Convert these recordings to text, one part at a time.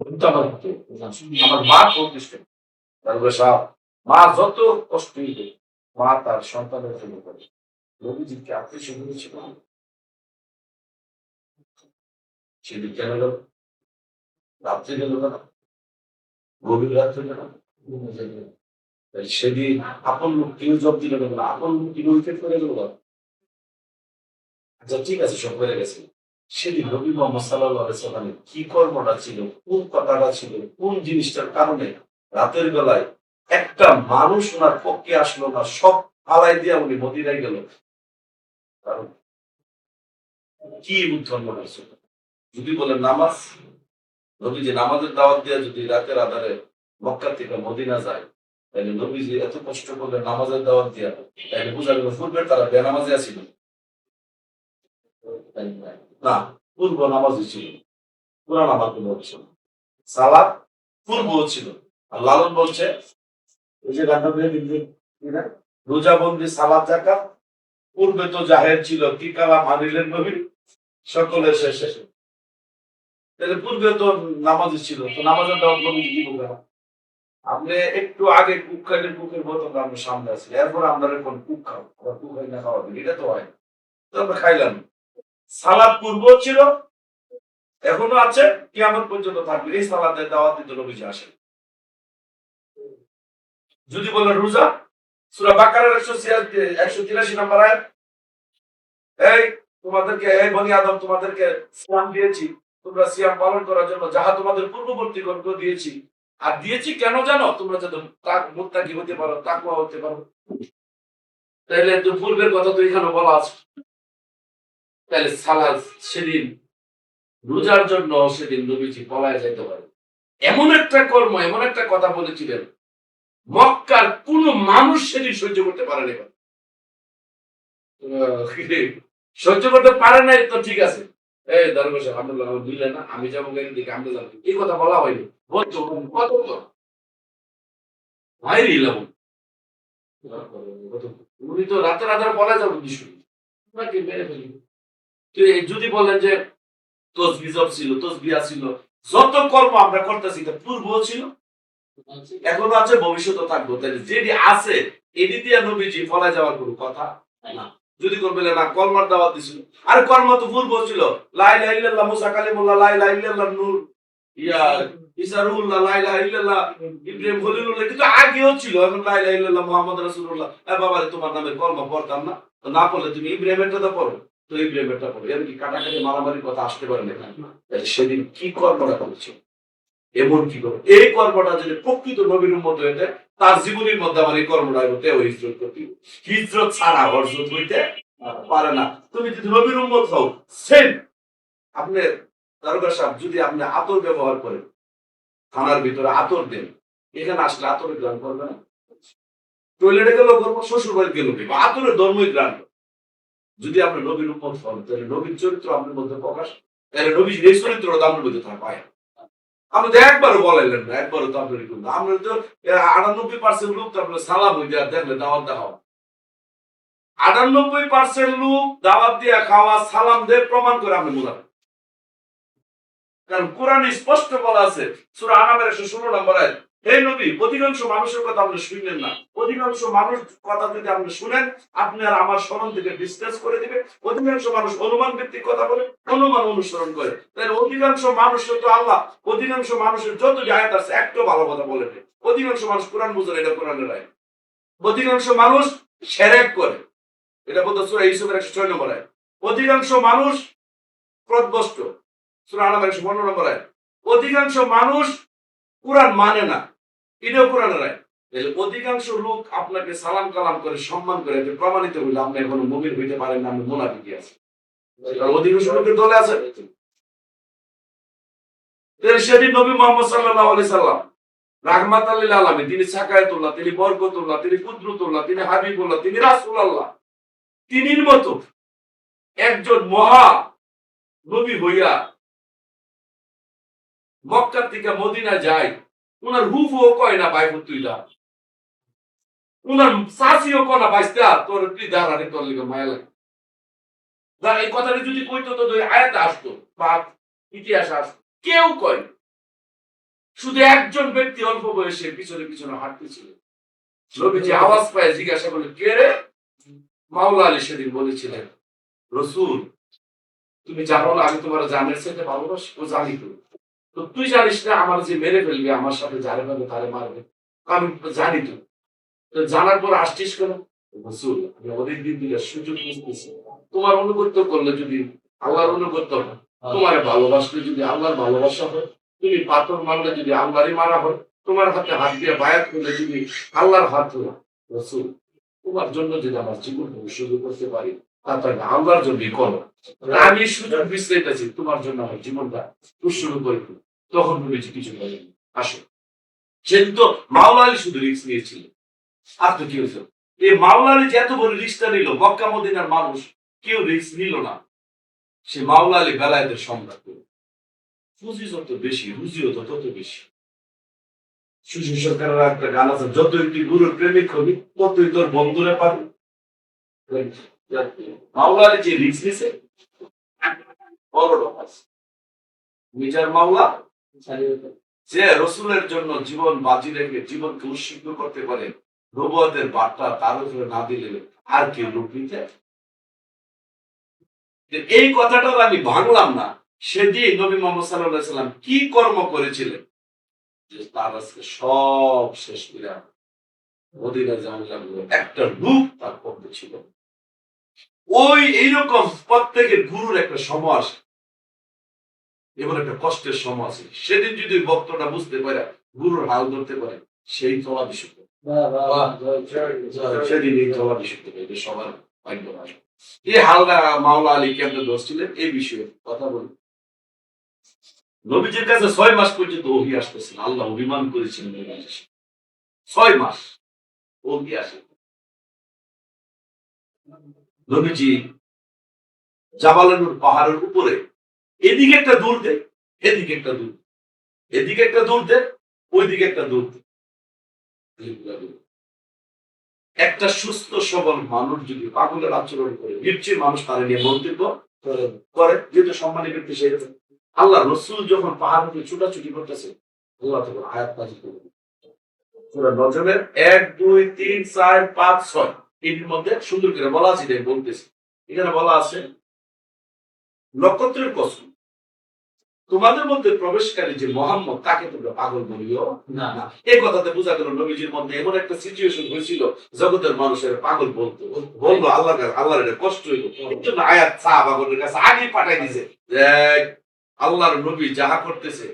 কিন্তু আমার মা প্রতিষ্ঠিত তারপরে সাহেব মা যত কষ্টই হোক মা তার সন্তানের জন্য করে নবীজিকে আত্মীয় স্বজন ছিল সেদিন কেন গেল রাত্রে গেল কেন গভীর রাত্রে গেল সেদিন আপন লোক কেউ জব দিল না আপন লোক কি উইকেট করে গেল আচ্ছা ঠিক আছে সব হয়ে গেছে সেদিন নবী মোহাম্মদ সাল্লাল্লাহু আলাইহি সাল্লামের কি কর্মটা ছিল কোন কথাটা ছিল কোন জিনিসটার কারণে রাতের বেলায় একটা মানুষ ওনার পক্ষে আসলো না সব ফালাই দিয়া উনি মদিনায় গেল কারণ কি উত্থান হয়েছিল যদি বলে নামাজ নবীজি নামাজের দাওয়াত দিয়ে যদি রাতের আধারে মক্কা থেকে মদিনা যায় তাহলে নবীজি এত কষ্ট করলে নামাজের দাওয়াত দিয়া তাহলে বোঝা গেল পূর্বে তারা বেনামাজে আসিল না পূর্ব নামাজই ছিল পুরা নামাজ ছিল সালাত পূর্ব ছিল আর লালন বলছে ওই যে গানটা রোজা বন্দি সালাত জাকাত পূর্বে তো জাহের ছিল কি কালা মানিলেন নবী সকলের শেষে তাহলে পূর্বে তো নামাজই ছিল তো নামাজের দাওয়াত নবী কি বলবে আপনি একটু আগে কুক খাইলে কুকের বোতল আমরা সামনে আছি এরপর আমরা এখন কুক খাও কুক খাই না খাওয়া এটা তো হয় তো আমরা খাইলাম সালাদ পূর্ব ছিল এখনো আছে কিয়ামত পর্যন্ত থাকবে এই সালাদের দাওয়াত দিতে নবীজি আসেন যদি বলেন রোজা সূরা বাকারার 183 নম্বর আয়াত এই তোমাদেরকে এই বনি আদম তোমাদেরকে সিয়াম দিয়েছি তোমরা সিয়াম পালন করার জন্য যাহা তোমাদের পূর্ববর্তী গণকে দিয়েছি আর দিয়েছি কেন জানো তোমরা যাতে মুত্তাকি হতে পারো তাকওয়া হতে পারো তাহলে তো পূর্বের কথা তো এখানে বলা আছে তাহলে সালাদ সেদিন রোজার জন্য সেদিন নবীজি পলায় যেতে পারে এমন একটা কর্ম এমন একটা কথা বলেছিলেন মক্কার কোন মানুষ সেদিন সহ্য করতে পারেনি সহ্য করতে পারে নাই তো ঠিক আছে এই দরবেশ আব্দুল্লাহ বুঝলে না আমি যাবো দিকে আমি যাবো এই কথা বলা হয়নি বলছো কত ভাই নিলাম উনি তো রাতে রাতে বলা যাবে মেরে ফেলি যদি বলেন যে তসবি জব ছিল তসবিয়া ছিল যত কর্ম আমরা করতেছি পূর্ব ছিল এখনো আছে ভবিষ্যতে থাকবো তাহলে যেটি আছে এটি দিয়ে নবীজি ফলায় যাওয়ার কোনো কথা না যদি করবে না কলমার দাওয়াত দিছিল আর কর্ম তো পূর্ব ছিল লা ইলাহা ইল্লাল্লাহ মুসা কালিমুল্লাহ লা ইলাহা ইল্লাল্লাহ নূর ইয়া ইসারুল্লাহ লা ইলাহা ইল্লাল্লাহ ইব্রাহিম খলিলুল্লাহ কিন্তু আগেও ছিল এখন লা ইলাহা ইল্লাল্লাহ মুহাম্মদ রাসূলুল্লাহ এ বাবারে তোমার নামে কলমা পড়তাম না তো না পড়লে তুমি ইব্রাহিমেরটা তো পড়ো তো ইব্রাহিমেরটা পড়ো এর কি কাটাকাটি মারামারির কথা আসতে পারে না সেদিন কি কর্মটা করেছিল এমন কি করবে এই কর্মটা যদি প্রকৃত নবীর উম্মত হইতে তার জীবনের মধ্যে আমার এই কর্মটা হইতে ওই হিজরত করতে হিজরত ছাড়া হরজত হইতে পারে না তুমি যদি নবীর উম্মত হও সেম আপনি দারোগা সাহেব যদি আপনি আতর ব্যবহার করেন থানার ভিতরে আতর দেন এখানে আসলে আতরের গ্রাম করবে না টয়লেটে গেলেও করবো শ্বশুর বাড়ি গেলেও করবো আতরের ধর্মই গ্রাম যদি আপনি নবীর উম্মত হন তাহলে নবীর চরিত্র আপনার মধ্যে প্রকাশ তাহলে নবীর এই চরিত্রটা আপনার মধ্যে পায় আপনি তো একবারও বলাইলেন না একবারও তো আপনার আমরা তো 98% লোক তো আপনার সালাম হইতে আর দেখলে দাওয়াত দেওয়া 98% লোক দাওয়াত দিয়ে খাওয়া সালাম দিয়ে প্রমাণ করে আপনি মুনাফিক কারণ কোরআনে স্পষ্ট বলা আছে সূরা আনামের 116 নম্বর আয়াত হে নবী অধিকাংশ মানুষের কথা আপনি শুনলেন না অধিকাংশ মানুষ কথা যদি আপনি শুনেন আপনি আর আমার স্মরণ থেকে ডিসকাস করে দিবে অধিকাংশ মানুষ অনুমান ভিত্তিক কথা বলে অনুমান অনুসরণ করে তাহলে অধিকাংশ মানুষের তো আল্লাহ অধিকাংশ মানুষের যত আয়াত আছে একটু ভালো কথা বলে অধিকাংশ মানুষ কোরআন বুঝে এটা কোরআনের আয়াত অধিকাংশ মানুষ শিরক করে এটা বলতে সূরা ইউসুফের 106 নম্বর আয়াত অধিকাংশ মানুষ প্রদভষ্ট সূরা আনামের 15 নম্বর আয়াত অধিকাংশ মানুষ কোরআন মানে না এটাও কোরআনের আয়াত তাহলে অধিকাংশ লোক আপনাকে সালাম কালাম করে সম্মান করে প্রমাণিত হইলে আপনি এখনো মুমিন হইতে পারেন না আপনি মুনাফিক আছেন অধিকাংশ লোকের দলে আছে সেদিন নবী মুহাম্মদ সাল্লাল্লাহু আলাইহি সাল্লাম রাহমাতাল লিল আলামিন তিনি সাকায়াতুল্লাহ তিনি বরকতুল্লাহ তিনি কুদরতুল্লাহ তিনি হাবিবুল্লাহ তিনি রাসূলুল্লাহ তিনির মতো একজন মহা নবী হইয়া মক্কা থেকে মদিনা যায় উনার হুফও কয় না ভাই তুইলা উনার সাসিও কয় না বাইস্তা তোর তুই দাঁড়ানি তোর লিগে মায়া লাগে এই কথাটা যদি কইতো তো আয়াতে আসতো বা ইতিহাসে আসতো কেউ কয় শুধু একজন ব্যক্তি অল্প বয়সে পিছনে পিছনে হাঁটতেছিল। নবীজি আওয়াজ পায় জিজ্ঞাসা করলে, কে রে? মাওলা আলী সেদিন বলেছিলেন, রসুল তুমি জানো না আমি তোমার জানের সাথে ভালোবাসি? ও জানি তো। তো তুই জানিস না আমার যে মেরে ফেলবে, আমার সাথে যারে পাবে তারে মারবে? আমি জানি তো। তো জানার পর আসছিস কেন? রসুল আমি অনেক দিন ধরে সুযোগ বুঝতেছি, তোমার অনুগত্য করলে যদি আল্লাহর অনুগত্য হয়, তোমার ভালোবাসলে যদি আল্লাহর ভালোবাসা হয়, তুমি পাথর মারলে যদি আল্লাহরই মারা হয়, তোমার হাতে হাত দিয়ে বায়াত করলে যদি আল্লাহর হাত হয়, রসুল তোমার জন্য যদি আমার জীবন উৎসর্গ করতে পারি, তাহলে আল্লাহর জন্যই করো। আমি সুযোগ বিশ্লেষাছি তোমার জন্য আমার জীবনটা উৎসর্গ করে দিই। তখন ভেবেছি কিছু বলেনি। আসো, সেদিন তো মাওলা আলী শুধু রিস্ক নিয়েছিল, আর তো কি হয়েছে? এই মাওলা আলী যে এত বড় রিস্কটা নিল, মক্কা মদিনার মানুষ কেউ রিস্ক নিল না। সে মাওলা আলী বেলায়েতের সম্রাট। পুঁজি যত বেশি, রুজিও তো তত বেশি। সুশীল সরকারের একটা গান আছে, যতই তুই গুরুর প্রেমিক হবি ততই তোর বন্ধুরে পাবি। মাওলা আলী যে রিস্ক নিছে, বড় লোক আছে নিজের মাওলা, যে রসুলের জন্য জীবন বাজি রেখে জীবনকে উৎসর্গ করতে পারে, নবুয়তের বার্তা তার উপরে না দিলে আর কেউ লোক নিতে? এই কথাটা আমি ভাঙলাম না। সেদিন নবী মোহাম্মদ সাল্লাল্লাহু আলাইহি সাল্লাম কি কর্ম করেছিলেন যে তার আজকে সব শেষ করে মদিনা যাওয়া লাগলো, একটা রূপ তার পক্ষে ছিল। ওই এইরকম প্রত্যেকের গুরুর একটা সময় আসে, এবার একটা কষ্টের সময় আছে। সেদিন যদি ভক্তটা বুঝতে পারে, গুরুর হাল ধরতে পারে, সেই তলা বিশুদ্ধ, সেদিন এই তলা বিশুদ্ধ এটা সবার ভাগ্য নয়। এই হালদা মাওলা আলী কেমনে দোষ ছিলেন এই বিষয়ে কথা বলুন। নবীজির কাছে 6 মাস পর্যন্ত ওহী আসতেছিল, আল্লাহ অভিমান করেছিলেন 6 মাস ওহী আসে। নবীজি জাবালুর পাহাড়ের উপরে এদিকে একটা দূর দেয়, এদিকে একটা দূর, এদিকে একটা দূর দেয়, ওইদিকে একটা দূর দেয়। একটা সুস্থ সবল মানুষ যদি পাগলের আচরণ করে, নিশ্চয়ই মানুষ তারা নিয়ে মন্তব্য করে, যেহেতু সম্মানী ব্যক্তি সেই। আল্লাহ রসুল যখন পাহাড় থেকে ছুটাছুটি করতেছে, আল্লাহ তখন আয়াত নাযিল করলেন সূরা নজমের 1, 2, 3, 4, 5, 6 এর মধ্যে সুন্দর করে বলা আছে, বলতেছে এখানে বলা আছে, নক্ষত্রের কসম তোমাদের মধ্যে প্রবেশকারী যে মোহাম্মদ তাকে তোমরা পাগল বলিও না। এই কথাতে বোঝা গেল নবীজির মধ্যে এমন একটা সিচুয়েশন হয়েছিল, জগতের মানুষের পাগল বলতো, বললো আল্লাহর এটা কষ্ট হইল, এর জন্য আয়াত সাহাবাগণের কাছে আগে পাঠাই দিছে যে আল্লাহর নবী যাহা করতেছে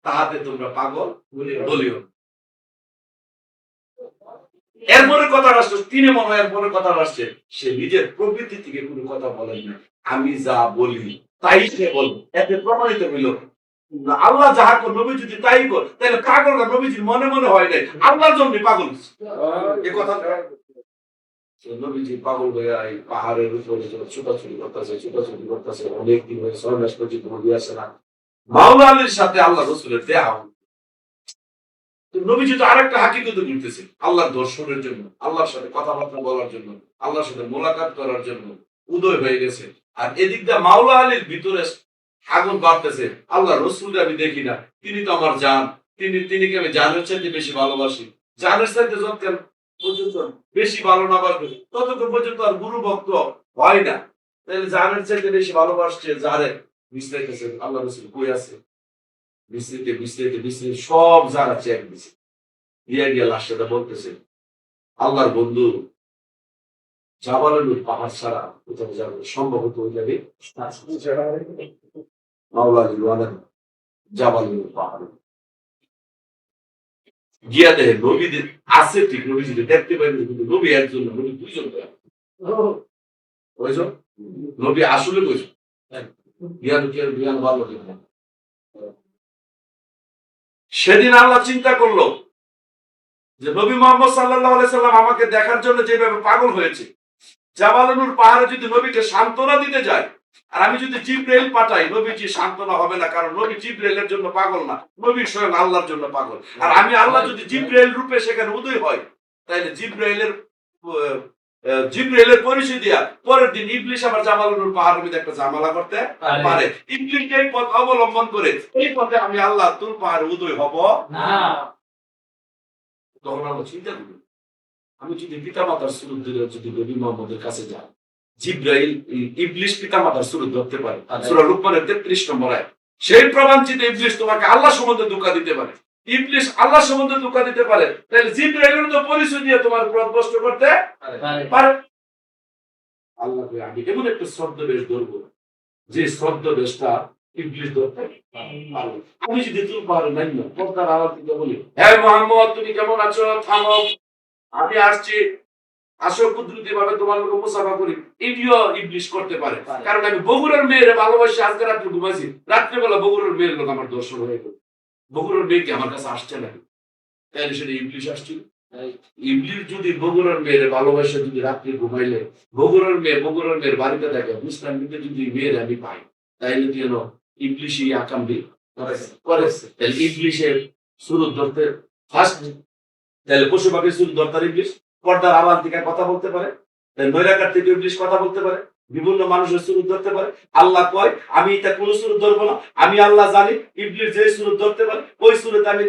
তাহাতে তোমরা পাগল বলিও। এরপরে কথা আসছে, তিনি মনে হয় এরপরে কথা আসছে, সে নিজের প্রবৃত্তি থেকে কোনো কথা বলেন না, আমি যা বলি তাই সে বলবে। এতে প্রমাণিত হইল আল্লাহ যাহা কর নবী যদি তাই কর, তাহলে পাগলরা নবীজির মনে মনে হয় নাই, আল্লাহর জন্য পাগল। এ কথা নবীজি পাগল হয়ে এই পাহাড়ের উপরে ছোটাছুটি করতেছে, ছোটাছুটি করতেছে, অনেকদিন হয়ে 6 মাস পর্যন্ত নবী আসে না। মাওলা আলীর সাথে আল্লাহ রসুলের দেখা। নবীজি তো আরেকটা হাকিকত ঘুরতেছে, আল্লাহর দর্শনের জন্য, আল্লাহর সাথে কথাবার্তা বলার জন্য, আল্লাহর সাথে মোলাকাত করার জন্য উদয় হয়ে গেছে। আর এদিক দিয়ে মাওলা আলীর ভিতরে আগুন বাড়তেছে, আল্লাহ রসুল আমি দেখি না, তিনি তো আমার জান, তিনিকে আমি জানের চাইতে বেশি ভালোবাসি। জানের চাইতে যতক্ষণ পর্যন্ত বেশি ভালো না বাসবে ততক্ষণ পর্যন্ত আর গুরু ভক্ত হয় না। তাহলে জানের চাইতে বেশি ভালোবাসছে যারে, বিশ্লেষতেছে আল্লাহ রসুল কই আছে, বিশ্রিতে বিশ্রিতে বিশ্রিতে সব জায়গা চেক দিছে, দিয়ে গিয়ে লাস্টটা বলতেছে আল্লাহর বন্ধু জাবালুর পাহাড় ছাড়া কোথাও যাবে সম্ভবত ওই যাবে মাওলা আলী ওয়াদান জাবালুর পাহাড় গিয়া দেখে নবীদের আছে, ঠিক নবীজিকে দেখতে পাইনি, কিন্তু নবী একজন না, নবী 2 জন, কয়জন নবী আসলে কয়জন, জ্ঞান ভালো। সেদিন আল্লাহ চিন্তা করলো যে নবী মুহাম্মদ সাল্লাল্লাহু আলাইহি সাল্লাম আমাকে দেখার জন্য যেভাবে পাগল হয়েছে, জাবালুর পাহাড়ে যদি নবীকে সান্ত্বনা দিতে যায়, আর আমি যদি জিবরাইল পাঠাই, নবীজি সান্ত্বনা হবে না, কারণ নবী জিবরাইলের জন্য পাগল না, নবী স্বয়ং আল্লাহর জন্য পাগল। আর আমি আল্লাহ যদি জিবরাইল রূপে সেখানে উদয় হয়, তাহলে জিবরাইলের জিব্রাইলের পরিচয় দিয়া পরের দিন ইবলিশ আবার জামালুল পাহাড়ের মধ্যে একটা ঝামেলা করতে পারে। ইবলিশ এই পথ অবলম্বন করে এই পথে আমি আল্লাহ তুল পাহাড়ে উদয় হব না। তখন আমরা চিন্তা করি, আমি যদি পিতামাতার সুরত ধরে যদি নবী মুহাম্মদের কাছে যাই, জিব্রাইল ইবলিশ পিতামাতার সুরত ধরতে পারে। সূরা লুকমানের 33 নম্বর আয়াত। সেই প্রমাণিত ইবলিশ তোমাকে আল্লাহ সম্বন্ধে ধোঁকা দিতে পারে, ইবলিশ আল্লাহ সম্বন্ধে ধোঁকা দিতে পারে, তাহলে জিব্রাইলের তো পরিচয় দিয়ে তোমার পথ ভ্রষ্ট করতে পারে। আল্লাহ আমি এমন একটা ছদ্মবেশ ধরবো যে ছদ্মবেশটা ইবলিশ ধরতে পারবে। আমি যদি তুল পাহাড়ে নাই না পর্দার আড়াল থেকে বলি, হ্যাঁ মুহাম্মদ তুমি কেমন আছো, থামো, আমি আসছি, আসো কুদরতি ভাবে তোমার লোক মুসাফা করি, এটিও ইবলিশ করতে পারে। কারণ আমি বগুড়ার মেয়ের ভালোবাসি, আজকে রাত্রে ঘুমাইছি, রাত্রেবেলা বগুড়ার মেয়ের লোক আমার দর্শন হয়ে গেল, বগুড়ার মেয়েকে আমার কাছে আসছে না, তাই সেটা ইবলিশ আসছিল। ইবলিশ যদি বগুড়ার মেয়ের ভালোবাসা যদি রাত্রে ঘুমাইলে বগুড়ার মেয়ের বাড়িতে থাকে, মুসলাম যদি মেয়ের আমি পাই, তাইলে কি হলো ইবলিশই আকামবি করেছে। তাহলে ইবলিশের সুরত ধরতে ফার্স্ট, তাহলে পশু পাখির সুরত ধরতে ইবলিশ, পর্দার আড়াল থেকে কথা বলতে পারে, নৈরাকার থেকে ইবলিশ কথা বলতে পারে, বিভিন্ন মানুষের সুরত ধরতে পারে। আল্লাহ কয় আমি এটা কোন সুরত ধরবো না, আমি আল্লাহ জানি ইবলিশ যে সুরত ধরতে পারে ওই সুরত আমি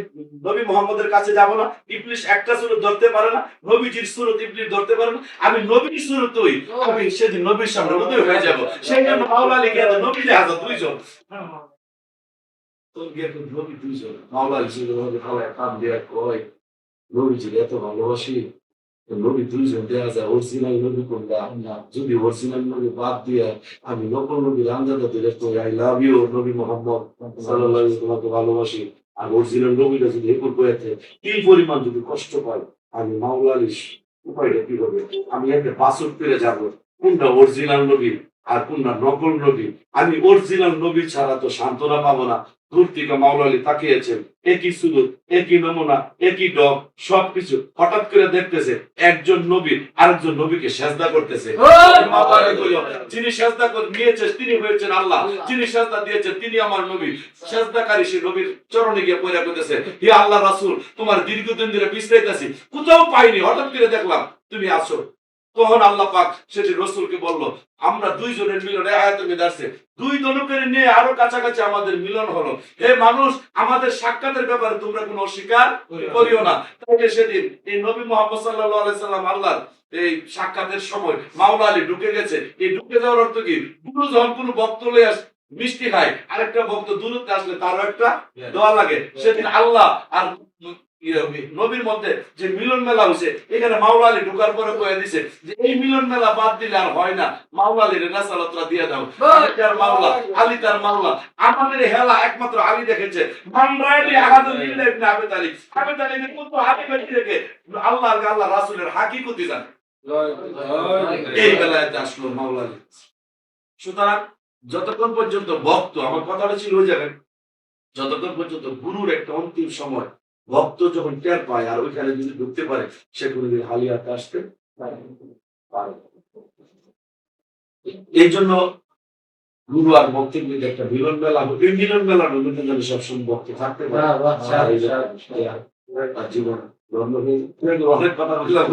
নবী মুহাম্মদের কাছে যাব না। ইবলিশ একটা সুরত ধরতে পারে না, নবীজির সুরত ইবলিশ ধরতে পারে না, আমি নবীর সুরত হই, আমি সেদিন নবীর সামনে উদয় হয়ে যাব। সেই জন্য মাওলা লিখে নবী হাজার দুইজন তো গিয়ে নবী দুইজন মাওলা লিখে কাম দেয়া কয় নবীজির এত ভালোবাসি, নবী দুইজন দেয়া যায়, অরিজিনাল নবী কোনটা, যদি অরিজিনাল নবী বাদ দিয়ে আমি নকল নবী রামজাদা দিলে তো আই লাভ ইউ নবী মুহাম্মদ সাল্লাল্লাহু আলাইহি ওয়াসাল্লামকে ভালোবাসি, আর অরিজিনাল নবীটা যদি একুর কয়েছে কি পরিমাণ যদি কষ্ট পাই, আমি মাওলা আলিশ উপায়টা কি হবে, আমি একটা বাসুর পেরে যাবো কোনটা অরিজিনাল নবী আর কোনটা নকল নবী। আমি অরিজিনাল নবী ছাড়া তো সান্ত্বনা পাবো না। দূর থেকে মাওলা আলী তাকিয়েছেন, একই সুরত, একই নমুনা, একই ডগ, সবকিছু। হঠাৎ করে দেখতেছে একজন নবী আরেকজন নবীকে সেজদা করতেছে। যিনি সেজদা নিয়েছে তিনি হয়েছেন আল্লাহ, যিনি সেজদা দিয়েছেন তিনি আমার নবী। সেজদাকারী সে নবীর চরণে গিয়ে পয়রা করতেছে, হে আল্লাহ রাসূল তোমার দীর্ঘদিন ধরে বিশ্রাইতেছি, কোথাও পাইনি, হঠাৎ করে দেখলাম তুমি আছো। তখন আল্লাহ পাক সেটি রসুলকে বলল, আমরা দুইজনের মিলনে আয়াতে আসছে, দুই দনকের নিয়ে আরো কাছাকাছি আমাদের মিলন হলো। হে মানুষ, আমাদের সাক্ষাতের ব্যাপারে তোমরা কোনো অস্বীকার করিও না। তাইলে সেদিন এই নবী মুহাম্মদ সাল্লাল্লাহু আলাইহি সাল্লাম আল্লাহর এই সাক্ষাতের সময় মাওলা আলী ঢুকে গেছে। এই ঢুকে যাওয়ার অর্থ কি, গুরু যখন কোনো ভক্ত লয়ে আসে মিষ্টি খায়, আরেকটা ভক্ত দূরত্বে আসলে তারও একটা দোয়া লাগে। সেদিন আল্লাহ আর নবীর মধ্যে যে মিলন মেলা হয়েছে, এখানে মাওলা আলী ঢুকার পরে কয়ে দিছে যে এই মিলন মেলা বাদ দিলে আর হয় না, মাওলা আলীর রেসালাতটা দিয়ে দাও। তার মাওলা আলী, তার মাওলা। আমাদের হেলা একমাত্র আলী দেখেছে। মানরাইলি আহাদুল ইল্লা ইবনে আবি তালিব, আবি তালিবের পুত্র আলী বেঁচে থেকে আল্লাহ রাসূলের হাকিকতি জানে। এই বেলায় আসলো মাওলা আলী। সুতরাং যতক্ষণ পর্যন্ত ভক্ত, আমার কথাটা ছিল ওই জায়গায়, যতক্ষণ পর্যন্ত গুরুর একটা অন্তিম সময় ভক্ত যখন টের পায় আর ওইখানে যদি ঢুকতে পারে, সে কোনোদিন হালিয়াতে আসতে পারে। এই জন্য গুরু আর ভক্তের মধ্যে একটা মিলন মেলা হবে। এই মিলন মেলার মধ্যে যেন সবসময় ভক্ত থাকতে পারে, জীবন অনেক কথা বললাম।